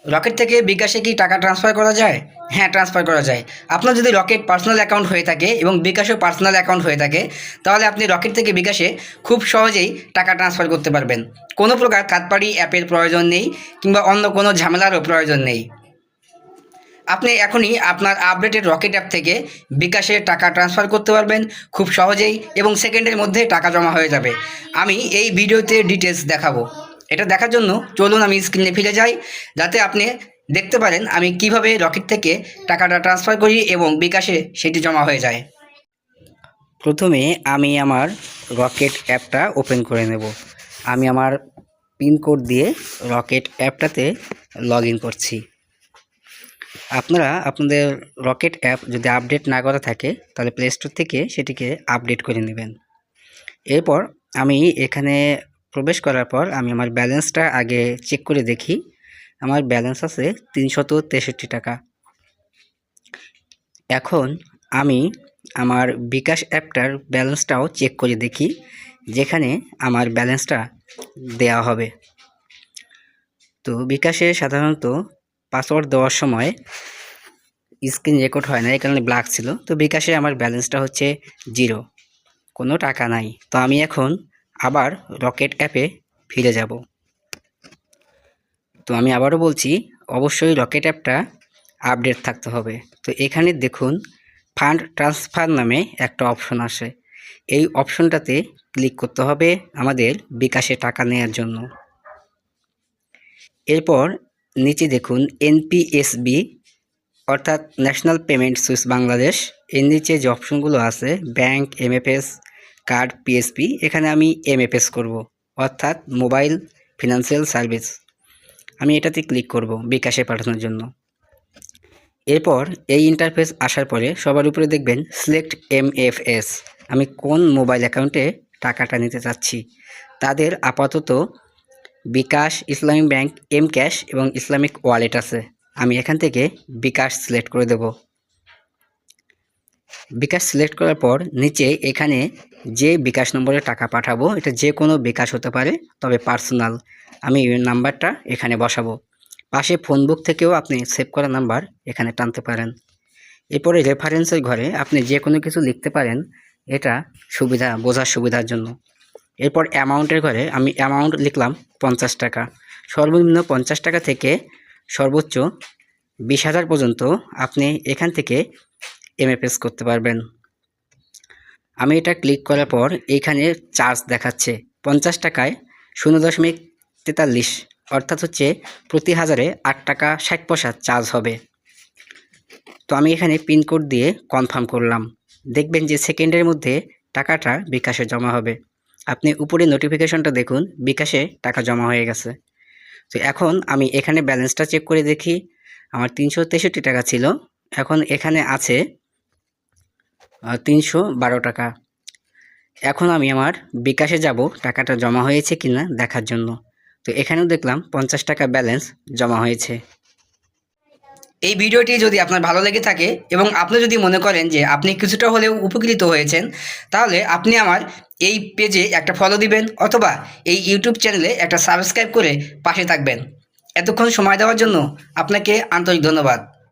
Rocket থেকে বিকাশে কি টাকা ট্রান্সফার করা যায়? হ্যাঁ, ট্রান্সফার করা যায়। আপনার যদি রকেট পার্সোনাল অ্যাকাউন্ট হয়ে থাকে এবং বিকাশও পার্সোনাল অ্যাকাউন্ট হয়ে থাকে, তাহলে আপনি রকেট থেকে বিকাশে খুব সহজেই টাকা ট্রান্সফার করতে পারবেন। কোনো প্রকার কাটপাড়ি অ্যাপের প্রয়োজন নেই কিংবা অন্য কোনো ঝামেলারও প্রয়োজন নেই। আপনি এখনই আপনার আপডেটেড রকেট অ্যাপ থেকে বিকাশে টাকা ট্রান্সফার করতে পারবেন খুব সহজেই এবং সেকেন্ডের মধ্যে টাকা জমা হয়ে যাবে। আমি এই ভিডিওতে ডিটেলস দেখাবো। এটা দেখার জন্য চলুন আমি স্ক্রিনে ফিরে যাই, যাতে আপনি দেখতে পারেন আমি কিভাবে রকেট থেকে টাকাটা ট্রান্সফার করি এবং বিকাশে সেটি জমা হয়ে যায়। প্রথমে আমি আমার রকেট অ্যাপটা ওপেন করে নেব। আমি আমার পিন কোড দিয়ে রকেট অ্যাপটাতে লগ ইন করছি। আপনারা আপনাদের রকেট অ্যাপ যদি আপডেট না করা থাকে তাহলে প্লে স্টোর থেকে সেটিকে আপডেট করে নেবেন। এরপর আমি এখানে প্রবেশ করার পর আমি আমার ব্যালেন্সটা আগে চেক করে দেখি। আমার ব্যালেন্স আছে 363 টাকা। এখন আমি আমার বিকাশ অ্যাপটার ব্যালেন্সটাও চেক করে দেখি, যেখানে আমার ব্যালেন্সটা দেওয়া হবে। তো বিকাশে সাধারণত পাসওয়ার্ড দেওয়ার সময় স্ক্রিন রেকর্ড হয় না, এই কারণে ব্ল্যাক ছিল। তো বিকাশে আমার ব্যালেন্সটা হচ্ছে 0, কোনো টাকা নাই। তো আমি এখন আবার রকেট অ্যাপে ফিরে যাব। তো আমি আবারও বলছি, অবশ্যই রকেট অ্যাপটা আপডেট থাকতে হবে। তো এখানে দেখুন ফান্ড ট্রান্সফার নামে একটা অপশন আসে। এই অপশনটাতে ক্লিক করতে হবে আমাদের বিকাশে টাকা নেওয়ার জন্য। এরপর নিচে দেখুন এনপিএসবি অর্থাৎ ন্যাশনাল পেমেন্ট সুইচ বাংলাদেশ, এর নিচে যে অপশনগুলো আছে ব্যাংক, এমএফএস, কার্ড, পিএসপি, এখানে আমি এমএফএস করব, অর্থাৎ মোবাইল ফিনান্সিয়াল সার্ভিস। আমি এটাতে ক্লিক করব বিকাশে পাঠানোর জন্য। এরপর এই ইন্টারফেস আসার পরে সবার উপরে দেখবেন সিলেক্ট এমএফএস। আমি কোন মোবাইল অ্যাকাউন্টে টাকাটা নিতে চাচ্ছি। তাদের আপাতত বিকাশ, ইসলামিক ব্যাংক, এম ক্যাশ এবং ইসলামিক ওয়ালেট আছে। আমি এখান থেকে বিকাশ সিলেক্ট করে দেব। বিকাশ সিলেক্ট করার পর নিচে এখানে যে বিকাশ নম্বরে টাকা পাঠাবো, এটা যে কোনো বিকাশ হতে পারে, তবে পার্সোনাল। আমি নাম্বারটা এখানে বসাবো। পাশে ফোন বুক থেকেও আপনি সেভ করা নাম্বার এখানে টানতে পারেন। এরপরে রেফারেন্সের ঘরে আপনি যে কোনো কিছু লিখতে পারেন, এটা বোঝার সুবিধার জন্য। এরপর অ্যামাউন্টের ঘরে আমি অ্যামাউন্ট লিখলাম 50 টাকা। সর্বনিম্ন 50 টাকা থেকে সর্বোচ্চ 20,000 পর্যন্ত আপনি এখান থেকে এমএফএস করতে পারবেন। আমি এটা ক্লিক করার পর এইখানে চার্জ দেখাচ্ছে 50 টাকায় 0.43, অর্থাৎ হচ্ছে প্রতি হাজারে 8 টাকা 60 পয়সা চার্জ হবে। তো আমি এখানে পিনকোড দিয়ে কনফার্ম করলাম। দেখবেন যে সেকেন্ডের মধ্যে টাকাটা বিকাশে জমা হবে। আপনি উপরে নোটিফিকেশনটা দেখুন, বিকাশে টাকা জমা হয়ে গেছে। তো এখন আমি এখানে ব্যালেন্সটা চেক করে দেখি। আমার 363 টাকা ছিল, এখন এখানে আছে 312 টাকা। এখন আমি আমার বিকাশে যাব টাকাটা জমা হয়েছে কিনা দেখার জন্য। তো এখানেও দেখলাম 50 টাকা ব্যালেন্স জমা হয়েছে। এই ভিডিওটি যদি আপনার ভালো লেগে থাকে এবং আপনি যদি মনে করেন যে আপনি কিছুটা হলেও উপকৃত হয়েছেন, তাহলে আপনি আমার এই পেজে একটা ফলো দিবেন অথবা এই ইউটিউব চ্যানেলে একটা সাবস্ক্রাইব করে পাশে থাকবেন। এতক্ষণ সময় দেওয়ার জন্য আপনাকে আন্তরিক ধন্যবাদ।